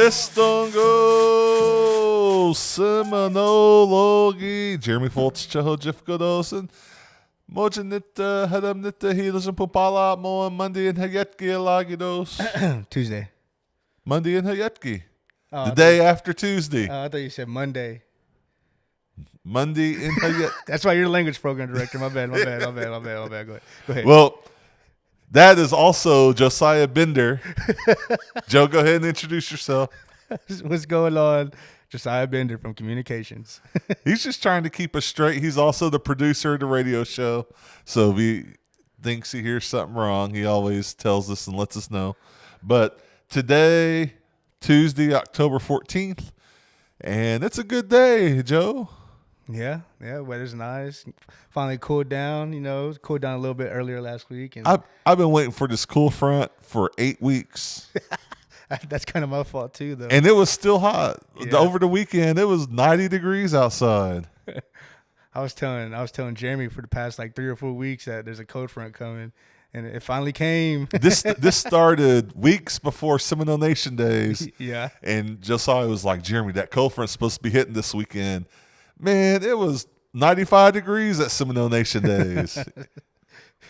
Estongo Seminole Jeremy Foltz Chaho Jeff Godosin Mojanit Hadamnit Heelism Popala Mo Monday and Hayetki Alagidos. Tuesday. Monday and Hayetki. The day after Tuesday. I thought you said Monday. Monday in Hayetki. That's why you're the language program director. My bad. Go ahead. Well, that is also Josiah Bender. Joe, go ahead and introduce yourself. What's going on? Josiah Bender from Communications. He's just trying to keep us straight. He's also the producer of the radio show. So if he thinks he hears something wrong, he always tells us and lets us know. But today, Tuesday, October 14th, and it's a good day, Joe. Yeah, weather's nice. Finally cooled down, cooled down a little bit earlier last week. And I've been waiting for this cool front for 8 weeks. That's kind of my fault too, though. And it was still hot. Yeah. Over the weekend, it was 90 degrees outside. I was telling Jeremy for the past like 3 or 4 weeks that there's a cold front coming, and it finally came. This started weeks before Seminole Nation days. Yeah. And Josiah was like, Jeremy, that cold front's supposed to be hitting this weekend. Man, it was 95 degrees at Seminole Nation days.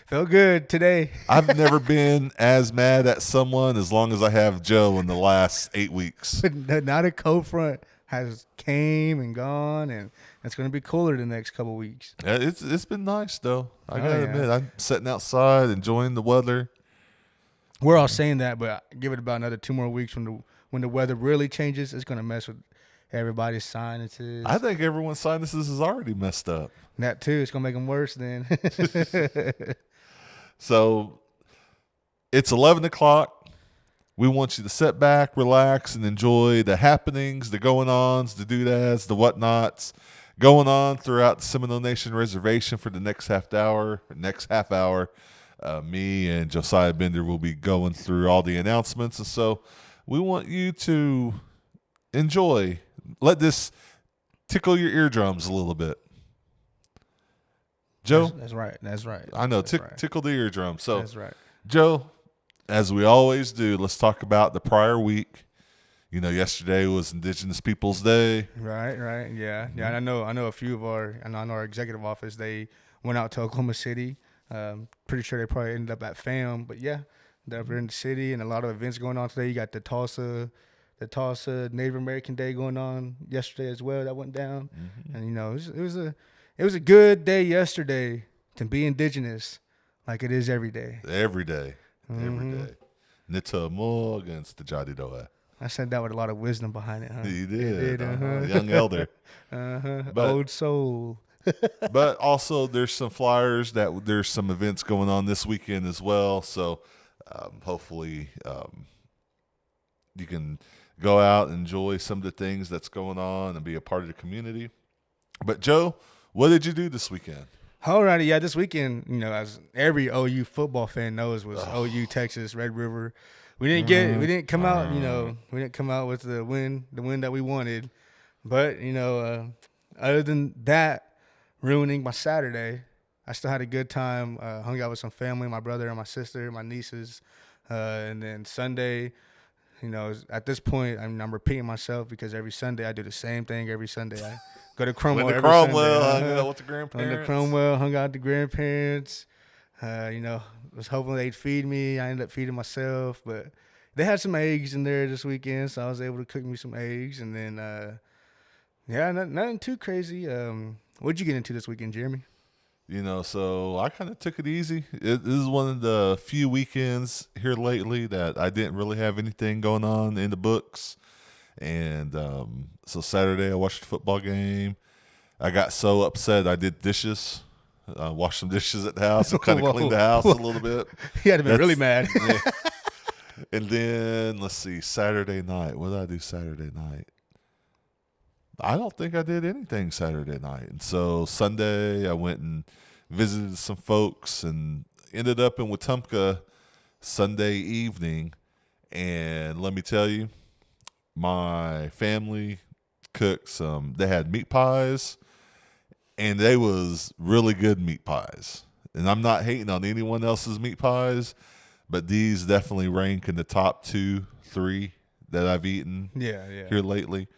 Felt good today. I've never been as mad at someone as long as I have Joe in the last 8 weeks. Not a cold front has came and gone, and it's going to be cooler the next couple weeks. It's been nice, though. I got to admit, I'm sitting outside enjoying the weather. We're all saying that, but give it about another 2 more weeks when the weather really changes. It's going to mess with everybody's sinuses. I think everyone's sinuses is already messed up. That too. It's going to make them worse then. So it's 11 o'clock. We want you to sit back, relax, and enjoy the happenings, the going-ons, the doodads, the whatnots going on throughout the Seminole Nation Reservation for the next half hour. Me and Josiah Bender will be going through all the announcements. And so we want you to enjoy. Let this tickle your eardrums a little bit. Joe? That's right. I know, right. Tickle the eardrum. So, that's right. Joe, as we always do, let's talk about the prior week. Yesterday was Indigenous Peoples Day. Right. Yeah. I know a few of I know our executive office, they went out to Oklahoma City. Pretty sure they probably ended up at FAM, but yeah, they're up in the city and a lot of events going on today. You got the Tulsa Native American Day going on yesterday as well. That went down. Mm-hmm. And it was a good day yesterday to be Indigenous, like it is every day. Every day. Nita mo against the Jadi Doa. I said that with a lot of wisdom behind it, huh? You did. Young elder. Old soul. But also there's some flyers that there's some events going on this weekend as well. So hopefully you can go out and enjoy some of the things that's going on and be a part of the community. But Joe, what did you do this weekend? Alrighty, yeah, this weekend, as every OU football fan knows, was OU Texas Red River. We didn't come out with the win that we wanted. But, other than that ruining my Saturday, I still had a good time. Hung out with some family, my brother and my sister, my nieces. And then Sunday, at this point, I'm repeating myself because every Sunday I do the same thing every Sunday. I go to Cromwell every Sunday. Hung out with the grandparents. Went to Cromwell, hung out with the grandparents. Was hoping they'd feed me. I ended up feeding myself, but they had some eggs in there this weekend, so I was able to cook me some eggs. And then, nothing too crazy. What'd you get into this weekend, Jeremy? So I kind of took it easy. This is one of the few weekends here lately that I didn't really have anything going on in the books. And so Saturday I watched the football game. I got so upset I did dishes. Washed some dishes at the house and kind of cleaned the house a little bit. He had to be really mad. Yeah. And then, let's see, Saturday night. What did I do Saturday night? I don't think I did anything Saturday night. And so Sunday I went and visited some folks and ended up in Wetumpka Sunday evening. And let me tell you, my family cooked they had meat pies, and they was really good meat pies. And I'm not hating on anyone else's meat pies, but these definitely rank in the top 2, 3 that I've eaten Yeah, yeah. here lately.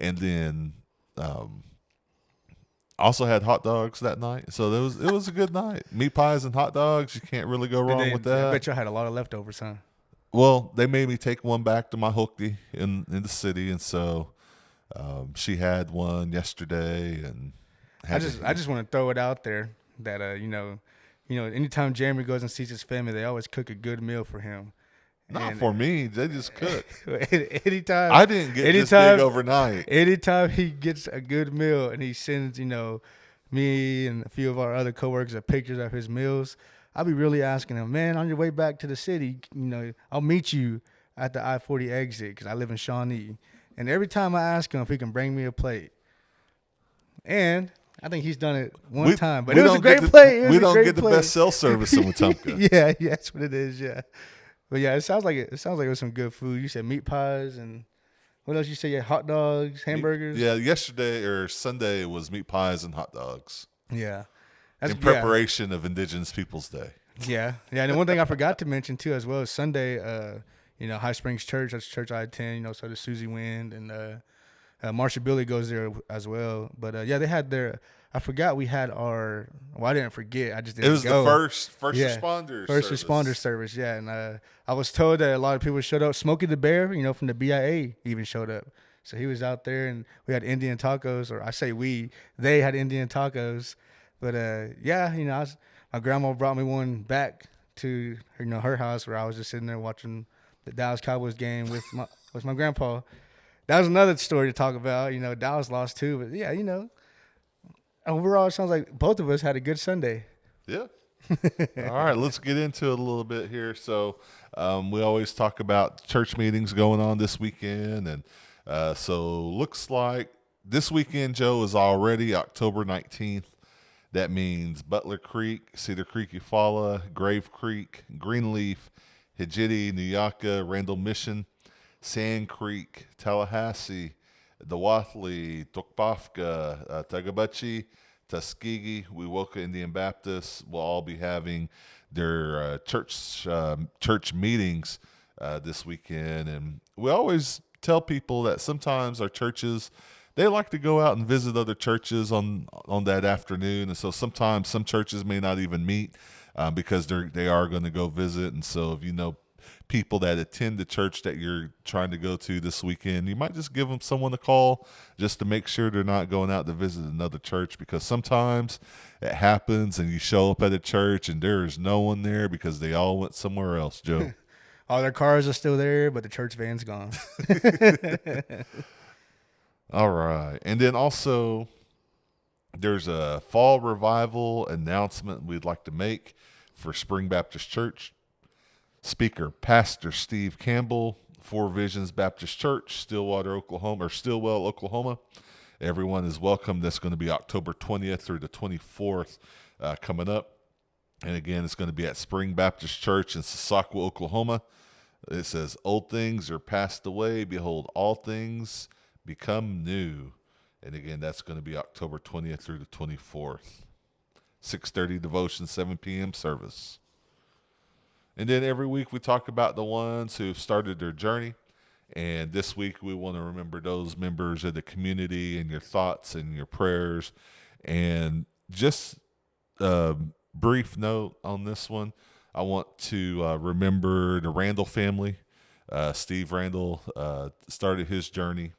And then um, also had hot dogs that night. So it was a good night. Meat pies and hot dogs. You can't really go wrong with I that. bet y'all had a lot of leftovers, huh? Well, they made me take one back to my hooktie in the city, and so she had one yesterday, and I just want to throw it out there that anytime Jeremy goes and sees his family, they always cook a good meal for him. not And for me. They just cook. anytime I didn't get this big overnight. Anytime he gets a good meal and he sends, me and a few of our other coworkers pictures of his meals, I'll be really asking him, man, on your way back to the city, I'll meet you at the I-40 exit because I live in Shawnee. And every time I ask him if he can bring me a plate, and I think he's done it one time, but it was a great plate. We don't get the best cell service in Wetumpka. Yeah, that's what it is. Yeah, but yeah, it sounds like it was some good food. You said meat pies and what else? You said yeah, hot dogs, hamburgers. Yeah, yesterday or Sunday was meat pies and hot dogs. Yeah, in preparation of Indigenous Peoples Day. Yeah. And one thing I forgot to mention too, as well, is Sunday. High Springs Church. That's church I attend. So does Susie Wind and Marsha Billy goes there as well. But they had their. I forgot we had our. Well, I didn't forget. I just didn't. It was go. The first responder service. Yeah, and I was told that a lot of people showed up. Smokey the Bear, from the BIA, even showed up. So he was out there, and we had Indian tacos, or I say we. They had Indian tacos, but my grandma brought me one back to her house where I was just sitting there watching the Dallas Cowboys game with my grandpa. That was another story to talk about. Dallas lost too, but yeah, overall it sounds like both of us had a good Sunday. Yeah. All right, let's get into it a little bit here. So we always talk about church meetings going on this weekend, and so looks like this weekend, Joe, is already October 19th. That means Butler Creek, Cedar Creek, Eufaula, Grave Creek, Greenleaf, Hijiti, Nuyaka, Randall Mission, Sand Creek, Tallahassee, Dewathley, Tokpafka, Tagabuchi, Tuskegee, Wewoka Indian Baptist will all be having their church meetings this weekend. And we always tell people that sometimes our churches, they like to go out and visit other churches on that afternoon. And so sometimes some churches may not even meet because they are going to go visit. And so if you know people that attend the church that you're trying to go to this weekend, you might just give them someone a call just to make sure they're not going out to visit another church, because sometimes it happens and you show up at a church and there is no one there because they all went somewhere else, Joe. All their cars are still there, but the church van's gone. All right. And then also there's a fall revival announcement we'd like to make for Spring Baptist Church. Speaker, Pastor Steve Campbell, Four Visions Baptist Church, Stillwell, Oklahoma. Everyone is welcome. That's going to be October 20th through the 24th coming up. And again, it's going to be at Spring Baptist Church in Sasakwa, Oklahoma. It says, "Old things are passed away. Behold, all things become new." And again, that's going to be October 20th through the 24th. 6:30 devotion, 7 p.m. service. And then every week we talk about the ones who've started their journey. And this week we want to remember those members of the community and your thoughts and your prayers. And just a brief note on this one, I want to remember the Randall family. Steve Randall started his journey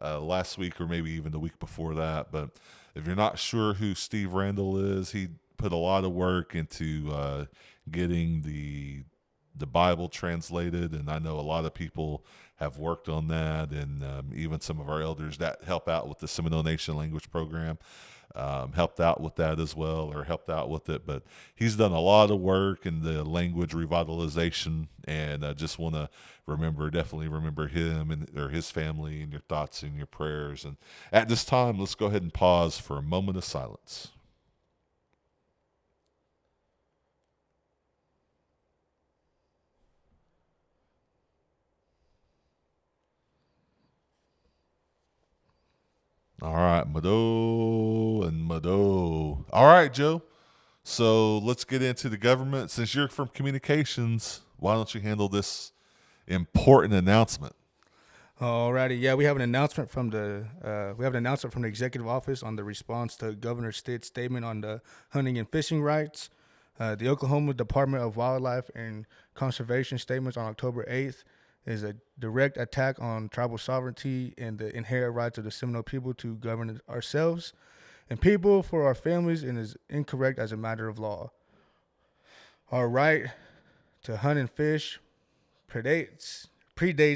last week or maybe even the week before that. But if you're not sure who Steve Randall is, he put a lot of work into getting the Bible translated, and I know a lot of people have worked on that, and even some of our elders that help out with the Seminole Nation language program helped out with that as well, or helped out with it. But he's done a lot of work in the language revitalization, and I just want to definitely remember him or his family in your thoughts and your prayers. And at this time, let's go ahead and pause for a moment of silence. All right, Mado and Mado. All right, Joe. So let's get into the government. Since you're from communications, why don't you handle this important announcement? Alrighty, yeah, we have an announcement from the executive office on the response to Governor Stitt's statement on the hunting and fishing rights. The Oklahoma Department of Wildlife and Conservation statements on October 8th is a direct attack on tribal sovereignty and the inherent rights of the Seminole people to govern ourselves and people for our families, and is incorrect as a matter of law. Our right to hunt and fish predates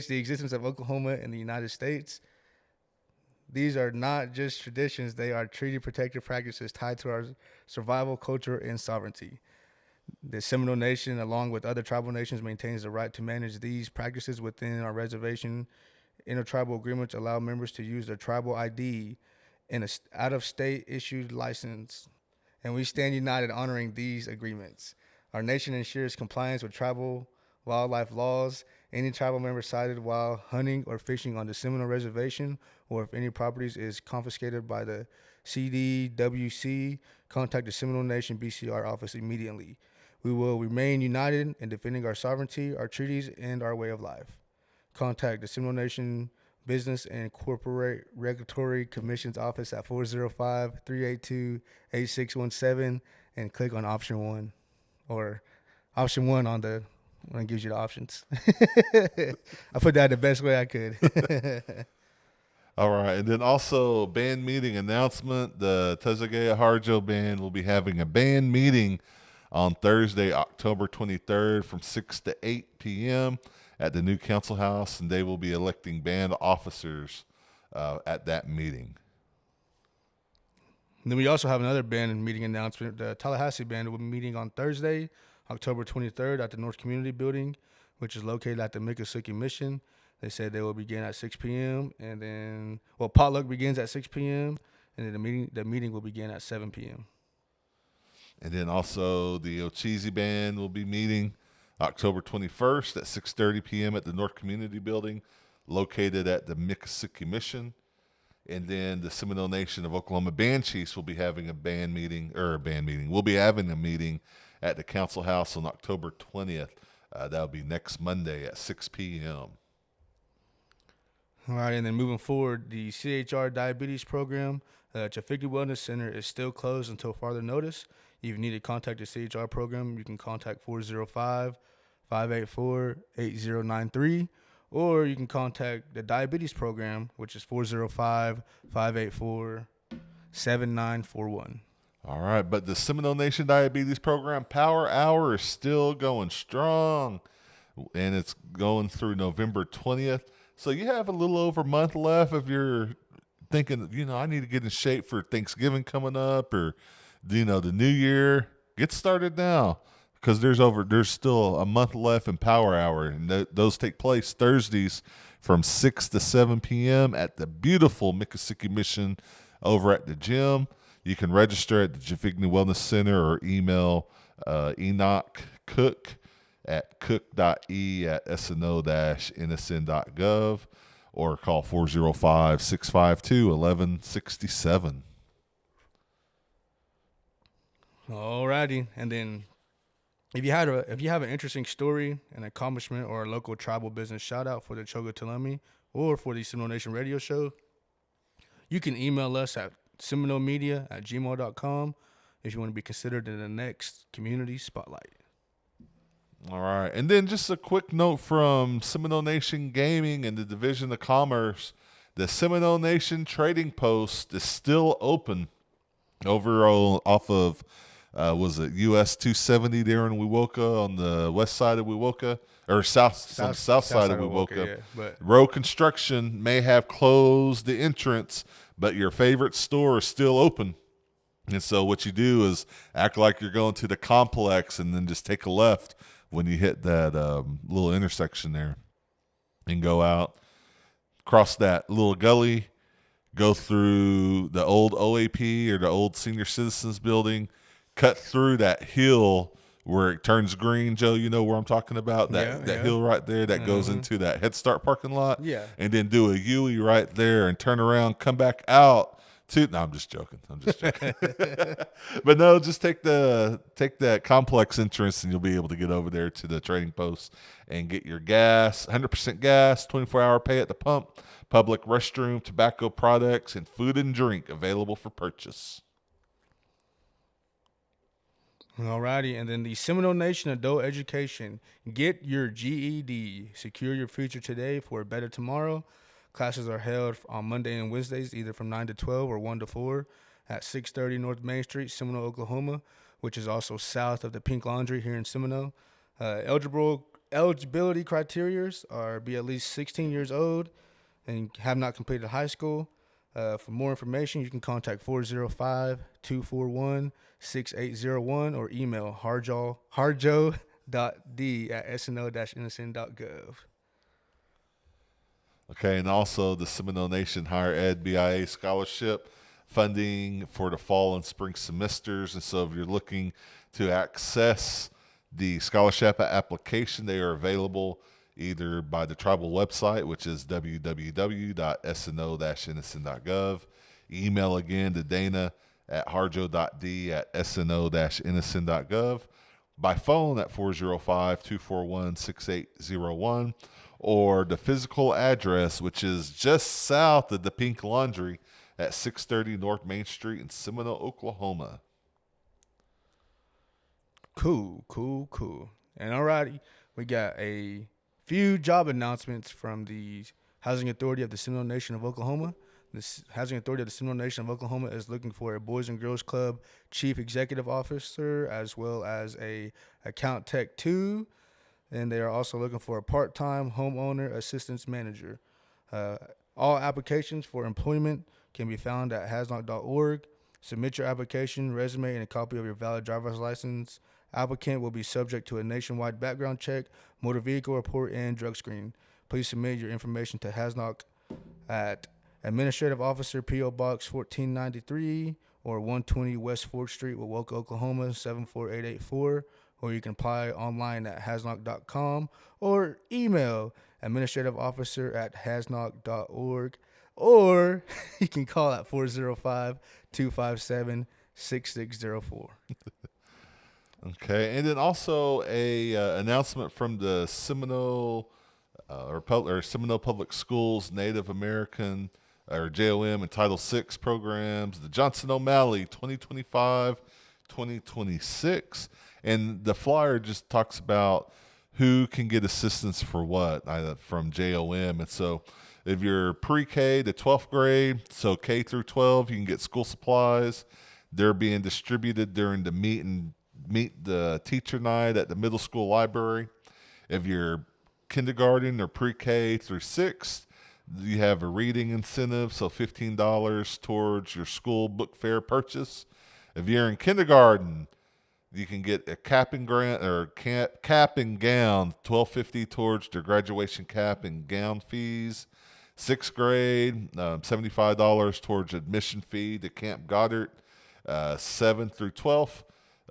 the existence of Oklahoma in the United States. These are not just traditions, they are treaty protected practices tied to our survival, culture, and sovereignty. The Seminole Nation, along with other tribal nations, maintains the right to manage these practices within our reservation. Intertribal agreements allow members to use their tribal ID in an out-of-state issued license, and we stand united honoring these agreements. Our nation ensures compliance with tribal wildlife laws. Any tribal member cited while hunting or fishing on the Seminole Reservation, or if any properties is confiscated by the CDWC, contact the Seminole Nation BCR office immediately. We will remain united in defending our sovereignty, our treaties, and our way of life. Contact the Seminole Nation Business and Corporate Regulatory Commission's office at 405-382-8617 and click on option 1, or option 1 on the when it gives you the options. I put that the best way I could. All right. And then also band meeting announcement. The Tezagaya Harjo Band will be having a band meeting on Thursday, October 23rd from 6 to 8 p.m. at the new council house, and they will be electing band officers at that meeting. And then we also have another band meeting announcement. The Tallahassee Band will be meeting on Thursday, October 23rd at the North Community Building, which is located at the Miccosukee Mission. They said they will begin at 6 p.m. and then, potluck begins at 6 p.m. and then the meeting will begin at 7 p.m. And then also the Ocheesy Band will be meeting October 21st at 6:30 p.m. at the North Community Building, located at the Miccosukee Mission. And then the Seminole Nation of Oklahoma Band Chiefs will be having We'll be having a meeting at the Council House on October 20th. That'll be next Monday at 6 p.m. All right, and then moving forward, the CHR Diabetes Program at Chafigny Wellness Center is still closed until further notice. If you need to contact the CHR program, you can contact 405-584-8093, or you can contact the Diabetes Program, which is 405-584-7941. All right, but the Seminole Nation Diabetes Program Power Hour is still going strong, and it's going through November 20th. So you have a little over a month left if you're thinking, I need to get in shape for Thanksgiving coming up, or, the new year. Get started now, because there's still a month left in Power Hour, and those take place Thursdays from 6 to 7 p.m. at the beautiful Miccosukee Mission over at the gym. You can register at the Chafigny Wellness Center or email Enoch Cook at cook.e@sno-nsn.gov, or call 405-652-1167. Alrighty, and then if you have an interesting story, an accomplishment, or a local tribal business shout out for the Choga Tulumi or for the Seminole Nation Radio Show, you can email us at seminolemedia@gmail.com if you want to be considered in the next community spotlight. All right. And then just a quick note from Seminole Nation Gaming and the Division of Commerce. The Seminole Nation Trading Post is still open over off of, was it US 270 there in Wewoka on the west side of Wewoka, or south side of Wewoka. Yeah, but Row Construction may have closed the entrance, but your favorite store is still open. And so what you do is act like you're going to the complex and then just take a left when you hit that little intersection there, and go out, cross that little gully, go through the old OAP or the old Senior Citizens Building, cut through that hill where it turns green. Joe, you know where I'm talking about? That hill right there that goes into that Head Start parking lot. Yeah. And then do a U-turn right there and turn around, come back out No, I'm just joking. I'm just joking. But no, just take that complex entrance, and you'll be able to get over there to the trading post and get your gas, 100% gas, 24-hour pay at the pump, public restroom, tobacco products, and food and drink available for purchase. Alrighty, and then the Seminole Nation Adult Education. Get your GED. Secure your future today for a better tomorrow. Classes are held on Monday and Wednesdays, either from 9 to 12 or 1 to 4 at 630 North Main Street, Seminole, Oklahoma, which is also south of the Pink Laundry here in Seminole. Eligibility criteria are be at least 16 years old and have not completed high school. For more information, you can contact 405-241-6801 or email harjo.d@sno-nsn.gov. Okay, and also the Seminole Nation Higher Ed BIA scholarship funding for the fall and spring semesters. And so if you're looking to access the scholarship application, they are available either by the tribal website, which is www.sno-nsn.gov. Email again to Dana at harjo.d@sno-nsn.gov. By phone at 405-241-6801, or the physical address, which is just south of the Pink Laundry at 630 North Main Street in Seminole, Oklahoma. Cool. And alrighty, we got a few job announcements from the Housing Authority of the Seminole Nation of Oklahoma. The Housing Authority of the Seminole Nation of Oklahoma is looking for a Boys and Girls Club Chief Executive Officer as well as a Account Tech 2. And they are also looking for a part-time homeowner assistance manager. All applications for employment can be found at hasnock.org. Submit your application, resume, and a copy of your valid driver's license. Applicant will be subject to a nationwide background check, motor vehicle report, and drug screen. Please submit your information to Hasnock at Administrative Officer, P.O. Box 1493 or 120 West 4th Street, Wewoka, Oklahoma 74884. Or you can apply online at hasnock.com or email administrativeofficer@hasnock.org, or you can call at 405-257-6604. Okay, and then also a announcement from the Seminole or Seminole Public Schools Native American or JOM and Title VI programs, the Johnson O'Malley 2025-2026. And the flyer just talks about who can get assistance for what from JOM. And so if you're pre-K to 12th grade, so K through 12, you can get school supplies. They're being distributed during the meet the teacher night at the middle school library. If you're kindergarten or pre-K through 6th, you have a reading incentive, so $15 towards your school book fair purchase. If you're in kindergarten, you can get a cap and gown, $12.50 towards their graduation cap and gown fees. 6th grade, $75 towards admission fee to Camp Goddard. 7th through 12th,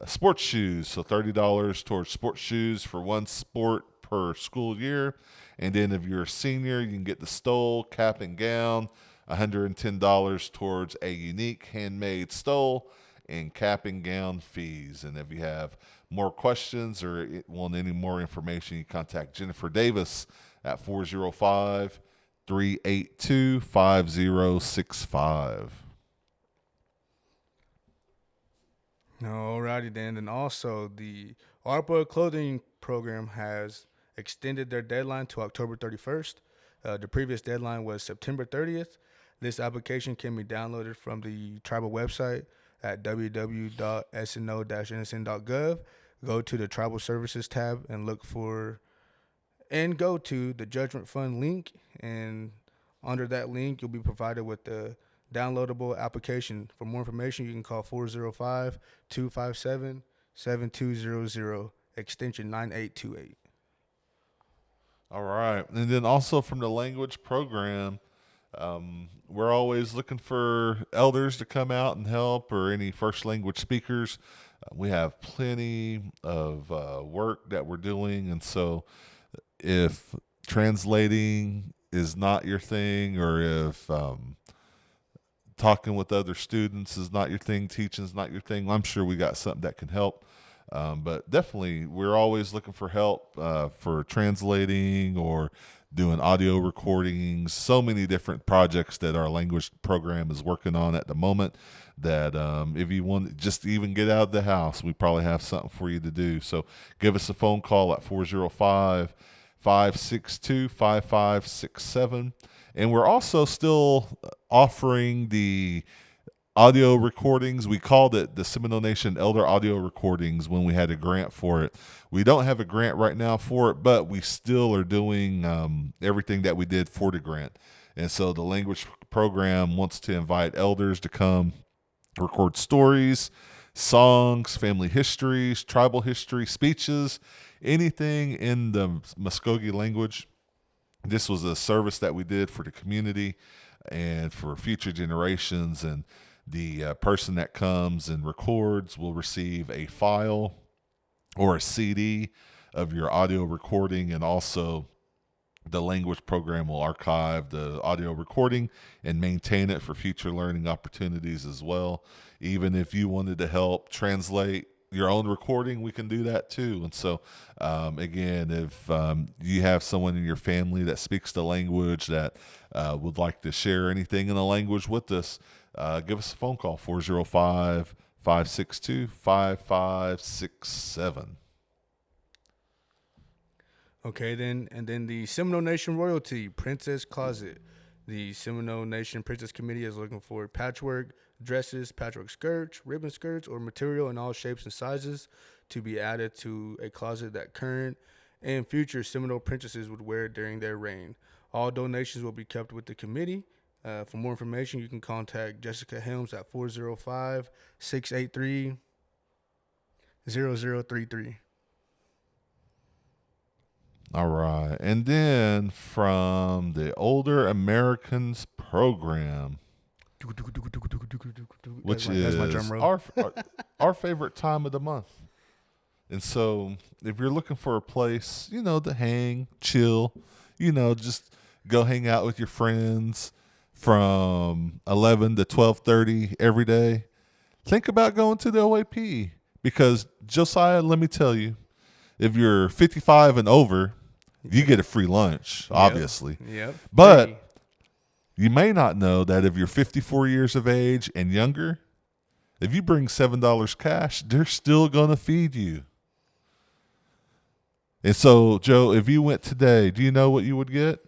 sports shoes, so $30 towards sports shoes for one sport per school year. And then if you're a senior, you can get the stole, cap and gown, $110 towards a unique handmade stole and cap and gown fees. And if you have more questions or want any more information, you contact Jennifer Davis at 405-382-5065. Alrighty then. And also the ARPA clothing program has extended their deadline to October 31st. The previous deadline was September 30th. This application can be downloaded from the tribal website at www.sno-nsn.gov. Go to the Tribal Services tab and go to the Judgment Fund link. And under that link, you'll be provided with the downloadable application. For more information, you can call 405-257-7200, extension 9828. All right. And then also from the language program, we're always looking for elders to come out and help, or any first language speakers. We have plenty of work that we're doing. And so if translating is not your thing, or if talking with other students is not your thing, teaching is not your thing, I'm sure we got something that can help. But definitely, we're always looking for help for translating or doing audio recordings. So many different projects that our language program is working on at the moment that if you want just even get out of the house, we probably have something for you to do. So give us a phone call at 405-562-5567. And we're also still offering the audio recordings. We called it the Seminole Nation Elder Audio Recordings when we had a grant for it. We don't have a grant right now for it, but we still are doing everything that we did for the grant. And so the language program wants to invite elders to come record stories, songs, family histories, tribal history, speeches, anything in the Muskogee language. This was a service that we did for the community and for future generations. And the person that comes and records will receive a file or a CD of your audio recording, and also the language program will archive the audio recording and maintain it for future learning opportunities as well. Even if you wanted to help translate your own recording, we can do that too. And so, again, if you have someone in your family that speaks the language that would like to share anything in the language with us, give us a phone call, 405-562-5567. Okay, then the Seminole Nation Royalty Princess Closet. The Seminole Nation Princess Committee is looking for patchwork dresses, patchwork skirts, ribbon skirts, or material in all shapes and sizes to be added to a closet that current and future Seminole princesses would wear during their reign. All donations will be kept with the committee. For more information, you can contact Jessica Helms at 405-683-0033. All right. And then from the Older Americans program, which that's my drum is roll. our favorite time of the month. And so if you're looking for a place, to hang, chill, just go hang out with your friends from 11 to 12:30 every day, think about going to the OAP. Because, Josiah, let me tell you, if you're 55 and over, you get a free lunch, obviously. Yep. But Free. you may not know that if you're 54 years of age and younger, if you bring $7 cash, they're still going to feed you. And so, Joe, if you went today, do you know what you would get?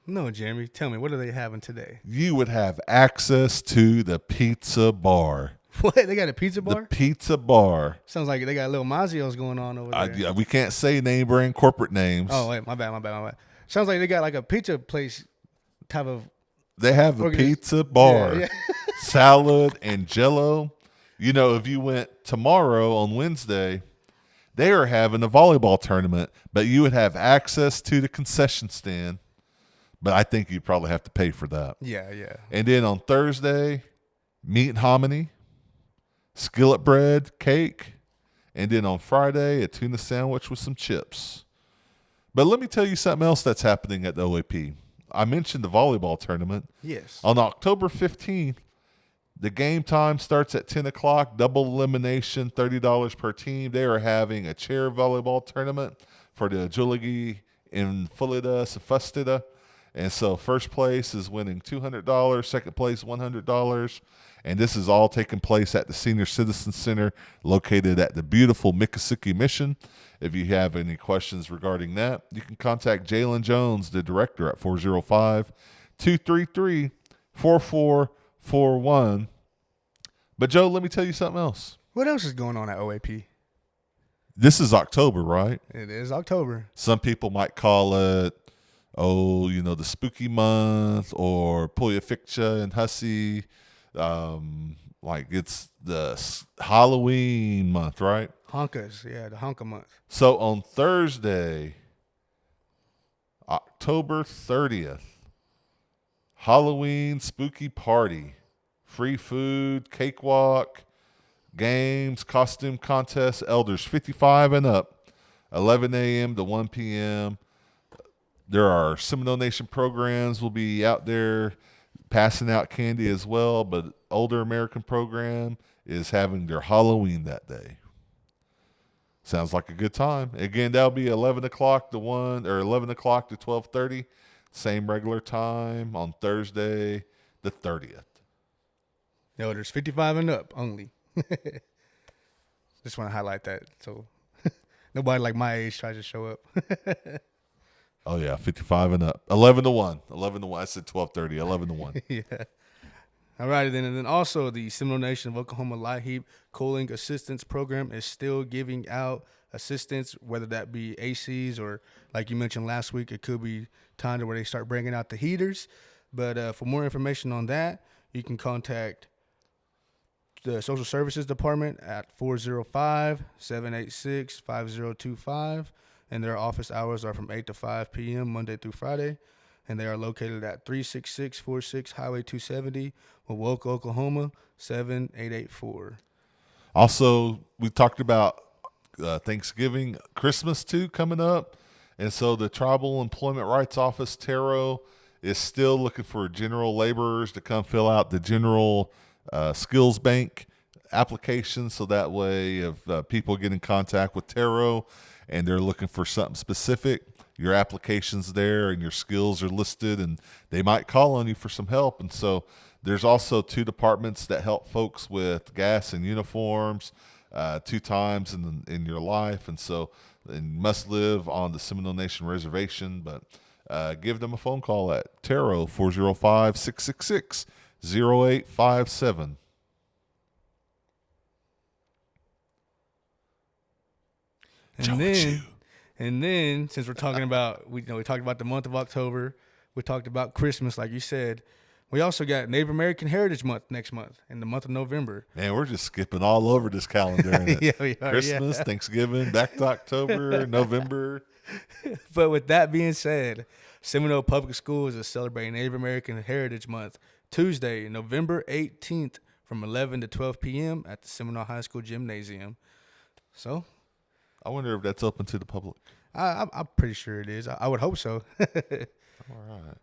No, Jeremy, tell me, what are they having today? You would have access to the pizza bar. What? They got a pizza bar? The pizza bar. Sounds like they got little Mazio's going on over there. Yeah, we can't say name brand corporate names. Oh, wait, my bad. Sounds like they got like a pizza place type of. They have a pizza bar, Yeah. salad, and jello. If you went tomorrow on Wednesday, they are having a volleyball tournament, but you would have access to the concession stand. But I think you'd probably have to pay for that. Yeah. And then on Thursday, meat and hominy, skillet bread, cake, and then on Friday, a tuna sandwich with some chips. But let me tell you something else that's happening at the OAP. I mentioned the volleyball tournament. Yes. On October 15th, the game time starts at 10 o'clock, double elimination, $30 per team. They are having a chair volleyball tournament for the Juligi in Fulida, Sefustida. And so first place is winning $200, second place $100. And this is all taking place at the Senior Citizen Center located at the beautiful Miccosukee Mission. If you have any questions regarding that, you can contact Jalen Jones, the director, at 405-233-4441. But, Joe, let me tell you something else. What else is going on at OAP? This is October, right? It is October. Some people might call it, the spooky month, or Puya Fictia and Hussey. Like it's the Halloween month, right? Honkas, the Honka month. So on Thursday, October 30th, Halloween spooky party, free food, cakewalk, games, costume contest, elders 55 and up, 11 a.m. to 1 p.m. There are Seminole Nation programs will be out there passing out candy as well. But older American program is having their Halloween that day. Sounds like a good time. Again, that'll be 11 o'clock to 1 or 11 o'clock to 12:30. Same regular time on Thursday the 30th. No, there's 55 and up only. Just want to highlight that. So nobody like my age tries to show up. Oh, yeah, 55 and up. 11 to 1. 11 to 1. I said 12:30. 11 to 1. Yeah. All right, then. And then also the Seminole Nation of Oklahoma LIHEAP Cooling Assistance Program is still giving out assistance, whether that be ACs or, like you mentioned last week, it could be time to where they start bringing out the heaters. But for more information on that, you can contact the Social Services Department at 405-786-5025. And their office hours are from 8 to 5 p.m. Monday through Friday. And they are located at 36646 Highway 270, Woke, Oklahoma, 7884. Also, we talked about Thanksgiving, Christmas too coming up. And so the Tribal Employment Rights Office, TARO, is still looking for general laborers to come fill out the general skills bank application. So that way, if people get in contact with TARO and they're looking for something specific, your application's there and your skills are listed, and they might call on you for some help. And so there's also 2 departments that help folks with gas and uniforms 2 times in your life. And so you must live on the Seminole Nation Reservation, but give them a phone call at TARO 405-666-0857. And then, since we're talking about, we talked about the month of October, we talked about Christmas, like you said. We also got Native American Heritage Month next month, in the month of November. Man, we're just skipping all over this calendar. Yeah, we are, Christmas, yeah. Thanksgiving, back to October, November. But with that being said, Seminole Public Schools is celebrating Native American Heritage Month Tuesday, November 18th from 11 to 12 p.m. at the Seminole High School Gymnasium. So I wonder if that's open to the public. I'm pretty sure it is. I would hope so. All right.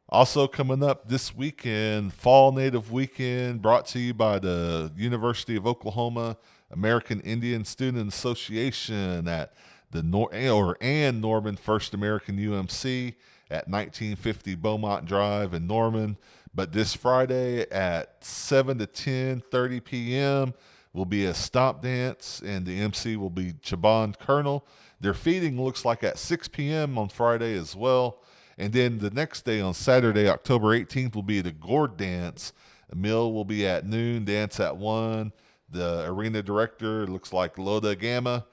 Also coming up this weekend, Fall Native Weekend, brought to you by the University of Oklahoma American Indian Student Association at the Norman First American UMC at 1950 Beaumont Drive in Norman. But this Friday at 7 to 10:30 p.m. will be a stomp dance, and the MC will be Chabon Colonel. Their feeding looks like at 6 p.m. on Friday as well. And then the next day on Saturday, October 18th, will be the Gourd Dance. A meal will be at noon, dance at 1. The arena director looks like Loda Gamma,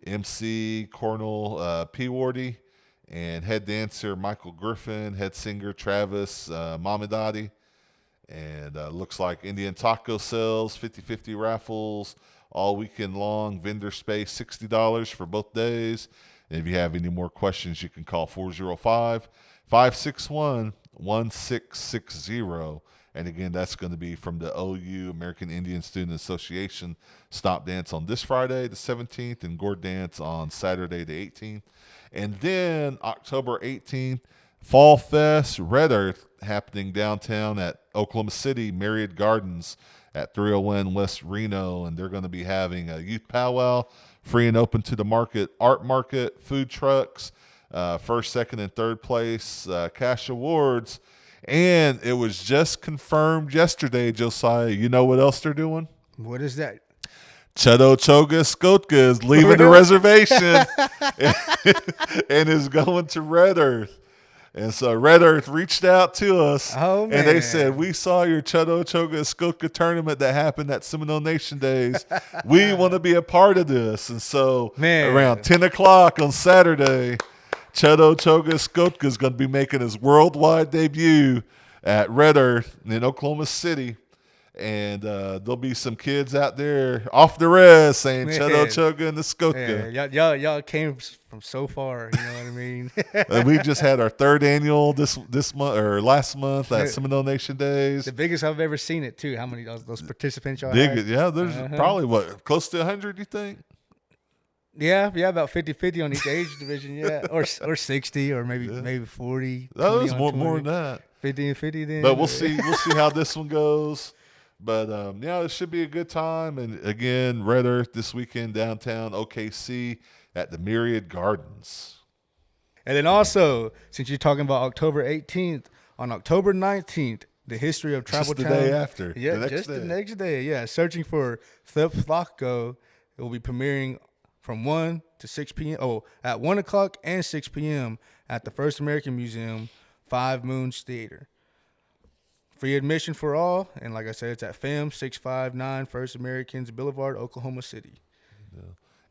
MC Cornel Pewardy, and head dancer Michael Griffin, head singer Travis Mamadadi. And looks like Indian taco sales, 50-50 raffles, all weekend long, vendor space, $60 for both days. And if you have any more questions, you can call 405-561-1660. And again, that's going to be from the OU American Indian Student Association Stop Dance on this Friday, the 17th, and Gourd Dance on Saturday, the 18th. And then October 18th, Fall Fest, Red Earth, happening downtown at Oklahoma City, Marriott Gardens at 301 West Reno. And they're going to be having a youth powwow, free and open to the market, art market, food trucks, first, second, and third place, cash awards. And it was just confirmed yesterday, Josiah. You know what else they're doing? What is that? Chuddo Choga Skotka is leaving the reservation and is going to Red Earth. And so Red Earth reached out to us, and they said, we saw your Chuddo Choga Skotka tournament that happened at Seminole Nation Days. We want to be a part of this. And so around 10 o'clock on Saturday, Chuddo Choga Skotka is going to be making his worldwide debut at Red Earth in Oklahoma City. And there'll be some kids out there off the res saying Chuddo Choga and the Skotka. Yeah, y'all came from so far, you know what I mean? We just had our 3rd annual this month or last month at Seminole Nation Days. The biggest I've ever seen it too. How many those participants y'all had? Yeah, there's probably close to 100, you think? Yeah, about 50-50 on each age division, yeah. Or 60 or maybe 40. That was more than that. 50 and 50 then. But we'll see. We'll see how this one goes. But yeah, it should be a good time. And again, Red Earth this weekend downtown OKC at the Myriad Gardens. And then also, since you're talking about October 18th, on October 19th, the history of Travel Just the Town. day after. Yeah, the just the next day. Yeah, searching for Thepthloco. It will be premiering from 1 to 6 p.m. Oh, at 1 o'clock and 6 p.m. at the First American Museum, 5 Moons Theater. Free admission for all, and like I said, it's at FAM 659 First Americans Boulevard, Oklahoma City. Yeah.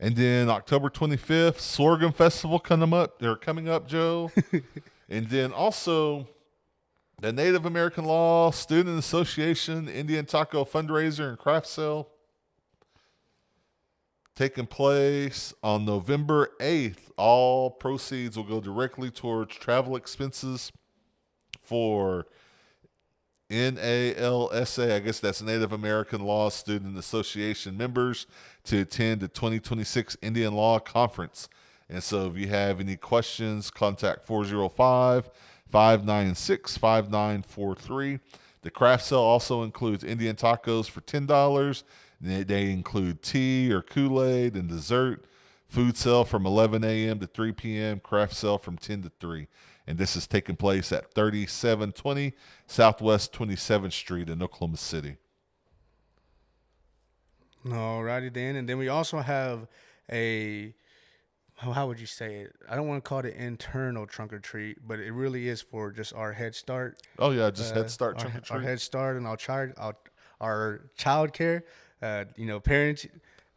And then October 25th, Sorghum Festival coming up, Joe. And then also the Native American Law Student Association Indian Taco Fundraiser and Craft Sale taking place on November 8th. All proceeds will go directly towards travel expenses for NALSA, I guess that's Native American Law Student Association members, to attend the 2026 Indian Law Conference. And so if you have any questions, contact 405-596-5943. The craft sale also includes Indian tacos for $10. They include tea or Kool-Aid and dessert. Food sale from 11 a.m. to 3 p.m. Craft sale from 10 to 3. And this is taking place at 3720 Southwest 27th Street in Oklahoma City. Alrighty then. And then we also have how would you say it? I don't want to call it an internal trunk or treat, but it really is for just our Head Start. Oh, yeah, just Head Start trunk or treat. Our Head Start and our child care. Parents.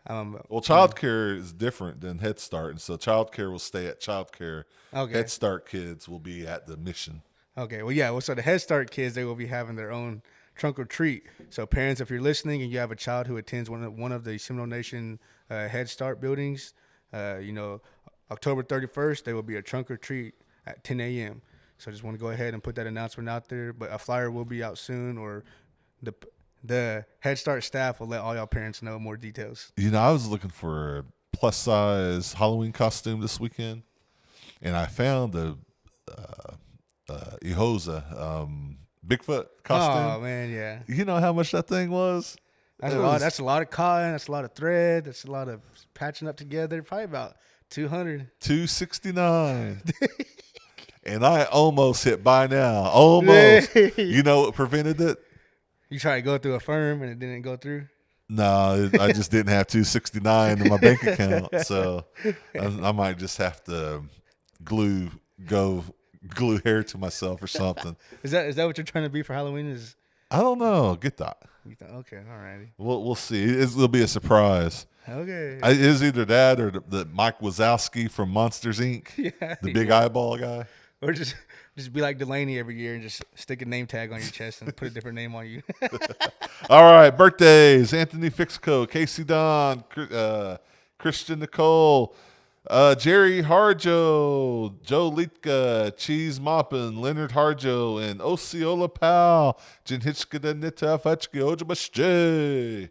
Well, child care is different than Head Start, and so child care will stay at child care. Okay. Head Start kids will be at the mission. Okay. Well, yeah. Well, so the Head Start kids, they will be having their own trunk or treat. So parents, if you're listening and you have a child who attends one of the Seminole Nation Head Start buildings, October 31st, there will be a trunk or treat at 10 a.m. So I just want to go ahead and put that announcement out there. But a flyer will be out soon, or the Head Start staff will let all y'all parents know more details. I was looking for a plus-size Halloween costume this weekend, and I found a Ihosa Bigfoot costume. Oh, man, yeah. You know how much that thing was? That's a lot of cotton. That's a lot of thread. That's a lot of patching up together. Probably about $200. $269. And I almost hit buy now. Almost. You know what prevented it? You tried to go through a firm and it didn't go through? No, I just didn't have $269 in my bank account. So I might just have to glue hair to myself or something. Is that what you're trying to be for Halloween? I don't know. Get that. Okay, all righty. We'll see. It'll be a surprise. Okay. It is either that or the Mike Wazowski from Monsters Inc. Yeah, the big eyeball guy. Or just be like Delaney every year and just stick a name tag on your chest and put a different name on you. All right, birthdays: Anthony Fixco, Casey Don, Christian Nicole, Jerry Harjo, Joe Litka, Cheese Moppin, Leonard Harjo, and Osceola Powell, Jinhitchka Nita Fachki Ojabashe.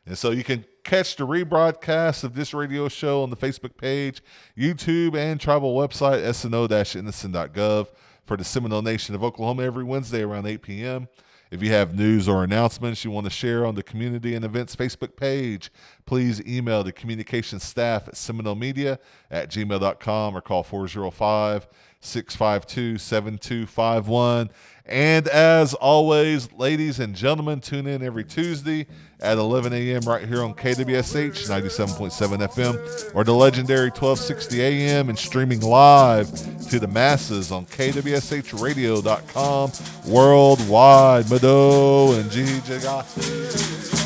And so you can catch the rebroadcast of this radio show on the Facebook page, YouTube, and tribal website, sno-innocent.gov, for the Seminole Nation of Oklahoma every Wednesday around 8 p.m. If you have news or announcements you want to share on the Community and Events Facebook page, please email the communications staff at seminolemedia@gmail.com or call 405-652-7251. And as always, ladies and gentlemen, tune in every Tuesday at 11 a.m. right here on KWSH 97.7 FM or the legendary 1260 a.m. and streaming live to the masses on KWSHradio.com worldwide. Mado and G. Jagati.